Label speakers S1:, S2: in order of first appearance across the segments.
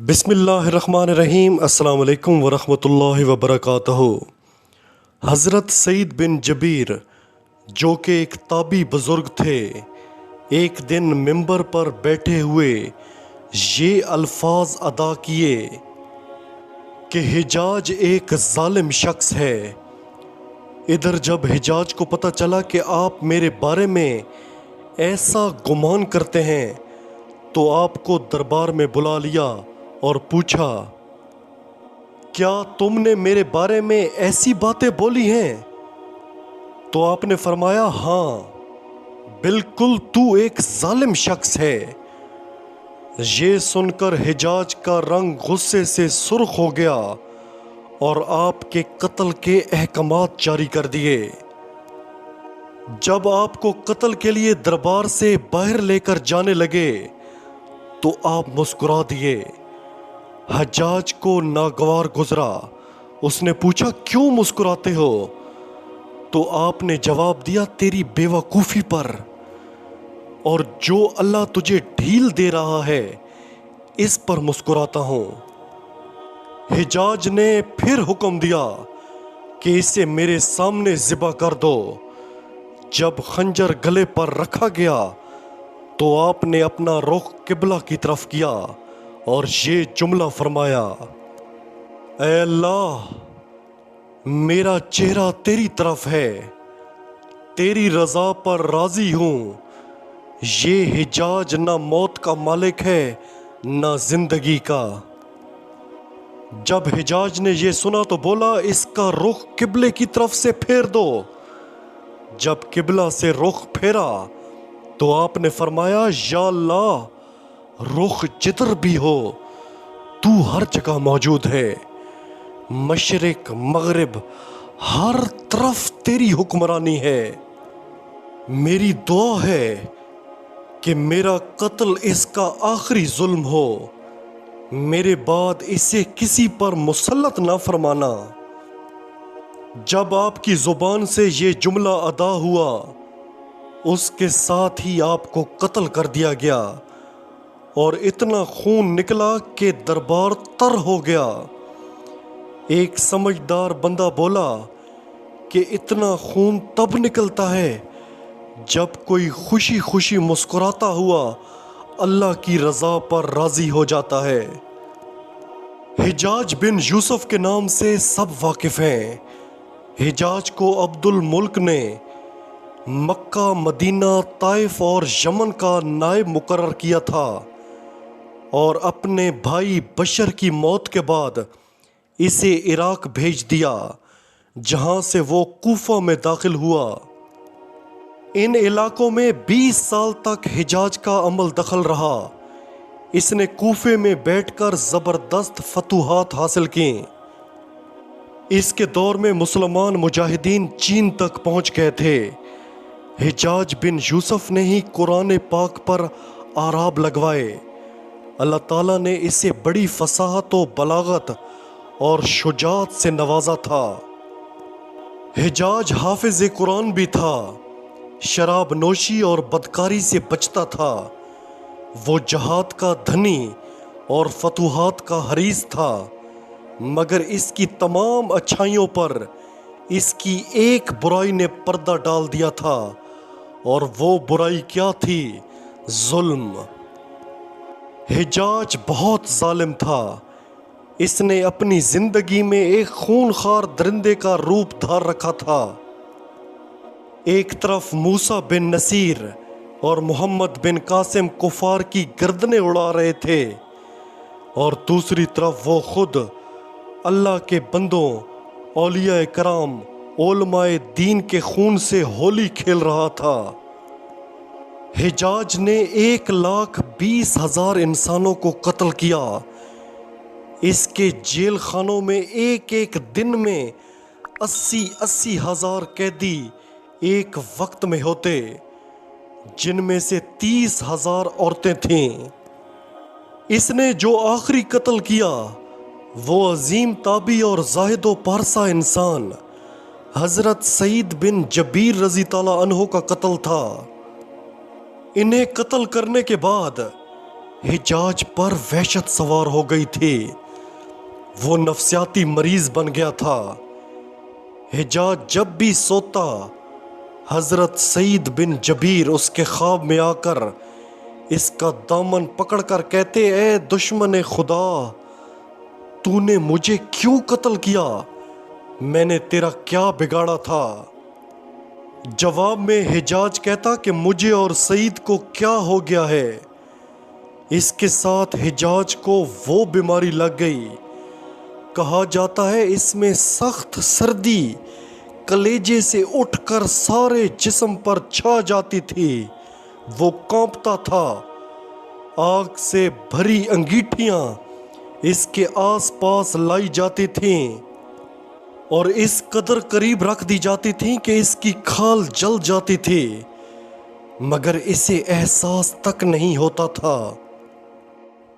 S1: بسم اللہ الرحمن الرحیم۔ السلام علیکم ورحمۃ اللہ وبرکاتہ۔ حضرت سعید بن جبیر جو کہ ایک تابعی بزرگ تھے، ایک دن ممبر پر بیٹھے ہوئے یہ الفاظ ادا کیے کہ حجاج ایک ظالم شخص ہے۔ ادھر جب حجاج کو پتہ چلا کہ آپ میرے بارے میں ایسا گمان کرتے ہیں تو آپ کو دربار میں بلا لیا اور پوچھا، کیا تم نے میرے بارے میں ایسی باتیں بولی ہیں؟ تو آپ نے فرمایا، ہاں بالکل، تو ایک ظالم شخص ہے۔ یہ سن کر حجاج کا رنگ غصے سے سرخ ہو گیا اور آپ کے قتل کے احکامات جاری کر دیے۔ جب آپ کو قتل کے لیے دربار سے باہر لے کر جانے لگے تو آپ مسکرا دیے۔ حجاج کو ناگوار گزرا۔ اس نے پوچھا، کیوں مسکراتے ہو؟ تو آپ نے جواب دیا، تیری بے وقوفی پر اور جو اللہ تجھے ڈھیل دے رہا ہے اس پر مسکراتا ہوں۔ حجاج نے پھر حکم دیا کہ اسے میرے سامنے ذبح کر دو۔ جب خنجر گلے پر رکھا گیا تو آپ نے اپنا رخ قبلہ کی طرف کیا اور یہ جملہ فرمایا، اے اللہ، میرا چہرہ تیری طرف ہے، تیری رضا پر راضی ہوں۔ یہ حجاج نہ موت کا مالک ہے نہ زندگی کا۔ جب حجاج نے یہ سنا تو بولا، اس کا رخ قبلے کی طرف سے پھیر دو۔ جب قبلہ سے رخ پھیرا تو آپ نے فرمایا، یا اللہ، رخ جدھر بھی ہو تو ہر جگہ موجود ہے، مشرق مغرب ہر طرف تیری حکمرانی ہے۔ میری دعا ہے کہ میرا قتل اس کا آخری ظلم ہو، میرے بعد اسے کسی پر مسلط نہ فرمانا۔ جب آپ کی زبان سے یہ جملہ ادا ہوا اس کے ساتھ ہی آپ کو قتل کر دیا گیا اور اتنا خون نکلا کہ دربار تر ہو گیا۔ ایک سمجھدار بندہ بولا کہ اتنا خون تب نکلتا ہے جب کوئی خوشی خوشی مسکراتا ہوا اللہ کی رضا پر راضی ہو جاتا ہے۔ حجاج بن یوسف کے نام سے سب واقف ہیں۔ حجاج کو عبد الملک نے مکہ، مدینہ، طائف اور یمن کا نائب مقرر کیا تھا اور اپنے بھائی بشر کی موت کے بعد اسے عراق بھیج دیا، جہاں سے وہ کوفہ میں داخل ہوا۔ ان علاقوں میں 20 سال تک حجاج کا عمل دخل رہا۔ اس نے کوفے میں بیٹھ کر زبردست فتوحات حاصل کیں۔ اس کے دور میں مسلمان مجاہدین چین تک پہنچ گئے تھے۔ حجاج بن یوسف نے ہی قرآن پاک پر اعراب لگوائے۔ اللہ تعالیٰ نے اسے بڑی فصاحت و بلاغت اور شجاعت سے نوازا تھا۔ حجاج حافظ قرآن بھی تھا، شراب نوشی اور بدکاری سے بچتا تھا۔ وہ جہاد کا دھنی اور فتوحات کا حریص تھا، مگر اس کی تمام اچھائیوں پر اس کی ایک برائی نے پردہ ڈال دیا تھا، اور وہ برائی کیا تھی؟ ظلم۔ حجاج بہت ظالم تھا۔ اس نے اپنی زندگی میں ایک خونخوار درندے کا روپ دھار رکھا تھا۔ ایک طرف موسیٰ بن نصیر اور محمد بن قاسم کفار کی گردنیں اڑا رہے تھے، اور دوسری طرف وہ خود اللہ کے بندوں، اولیاء کرام، علماء دین کے خون سے ہولی کھیل رہا تھا۔ حجاج نے 1,20,000 انسانوں کو قتل کیا۔ اس کے جیل خانوں میں ایک ایک دن میں 80,000 ہزار قیدی ایک وقت میں ہوتے، جن میں سے 30,000 عورتیں تھیں۔ اس نے جو آخری قتل کیا وہ عظیم تابعی اور زاہد و پارسا انسان حضرت سعید بن جبیر رضی تعالیٰ عنہ کا قتل تھا۔ انہیں قتل کرنے کے بعد حجاج پر وحشت سوار ہو گئی تھی۔ وہ نفسیاتی مریض بن گیا تھا۔ حجاج جب بھی سوتا، حضرت سعید بن جبیر اس کے خواب میں آ کر اس کا دامن پکڑ کر کہتے، اے دشمن خدا، تو نے مجھے کیوں قتل کیا؟ میں نے تیرا کیا بگاڑا تھا؟ جواب میں حجاج کہتا کہ مجھے اور سعید کو کیا ہو گیا ہے؟ اس کے ساتھ حجاج کو وہ بیماری لگ گئی۔ کہا جاتا ہے اس میں سخت سردی کلیجے سے اٹھ کر سارے جسم پر چھا جاتی تھی۔ وہ کانپتا تھا۔ آگ سے بھری انگیٹھیاں اس کے آس پاس لائی جاتی تھیں اور اس قدر قریب رکھ دی جاتی تھیں کہ اس کی کھال جل جاتی تھی، مگر اسے احساس تک نہیں ہوتا تھا۔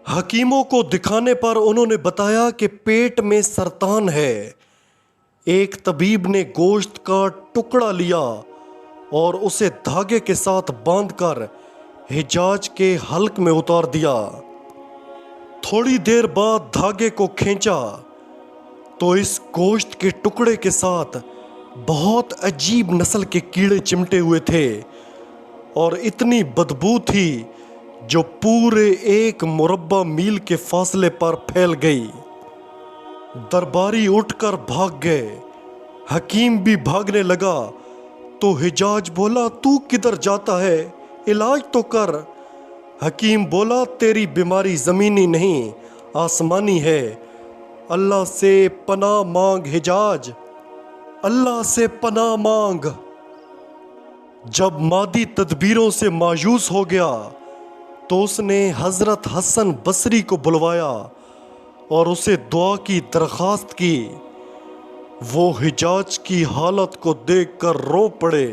S1: حکیموں کو دکھانے پر انہوں نے بتایا کہ پیٹ میں سرطان ہے۔ ایک طبیب نے گوشت کا ٹکڑا لیا اور اسے دھاگے کے ساتھ باندھ کر حجاج کے حلق میں اتار دیا۔ تھوڑی دیر بعد دھاگے کو کھینچا تو اس گوشت کے ٹکڑے کے ساتھ بہت عجیب نسل کے کیڑے چمٹے ہوئے تھے اور اتنی بدبو تھی جو پورے 1 مربع میل کے فاصلے پر پھیل گئی۔ درباری اٹھ کر بھاگ گئے۔ حکیم بھی بھاگنے لگا تو حجاج بولا، تو کدھر جاتا ہے؟ علاج تو کر۔ حکیم بولا، تیری بیماری زمینی نہیں آسمانی ہے۔ اللہ سے پناہ مانگ حجاج، اللہ سے پناہ مانگ۔ جب مادی تدبیروں سے مایوس ہو گیا تو اس نے حضرت حسن بصری کو بلوایا اور اسے دعا کی درخواست کی۔ وہ حجاج کی حالت کو دیکھ کر رو پڑے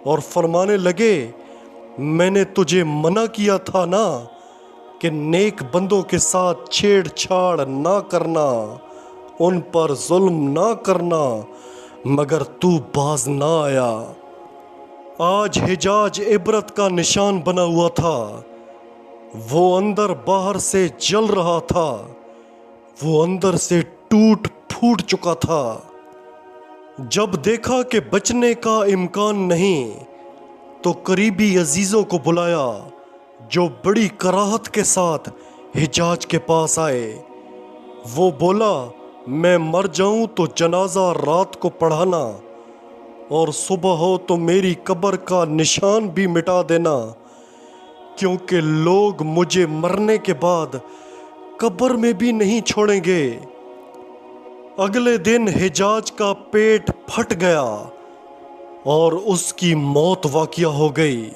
S1: اور فرمانے لگے، میں نے تجھے منع کیا تھا نا کہ نیک بندوں کے ساتھ چھیڑ چھاڑ نہ کرنا، ان پر ظلم نہ کرنا، مگر تو باز نہ آیا۔ آج حجاج عبرت کا نشان بنا ہوا تھا۔ وہ اندر باہر سے جل رہا تھا۔ وہ اندر سے ٹوٹ پھوٹ چکا تھا۔ جب دیکھا کہ بچنے کا امکان نہیں تو قریبی عزیزوں کو بلایا جو بڑی کراہت کے ساتھ حجاج کے پاس آئے۔ وہ بولا، میں مر جاؤں تو جنازہ رات کو پڑھانا اور صبح ہو تو میری قبر کا نشان بھی مٹا دینا، کیونکہ لوگ مجھے مرنے کے بعد قبر میں بھی نہیں چھوڑیں گے۔ اگلے دن حجاج کا پیٹ پھٹ گیا اور اس کی موت واقع ہو گئی۔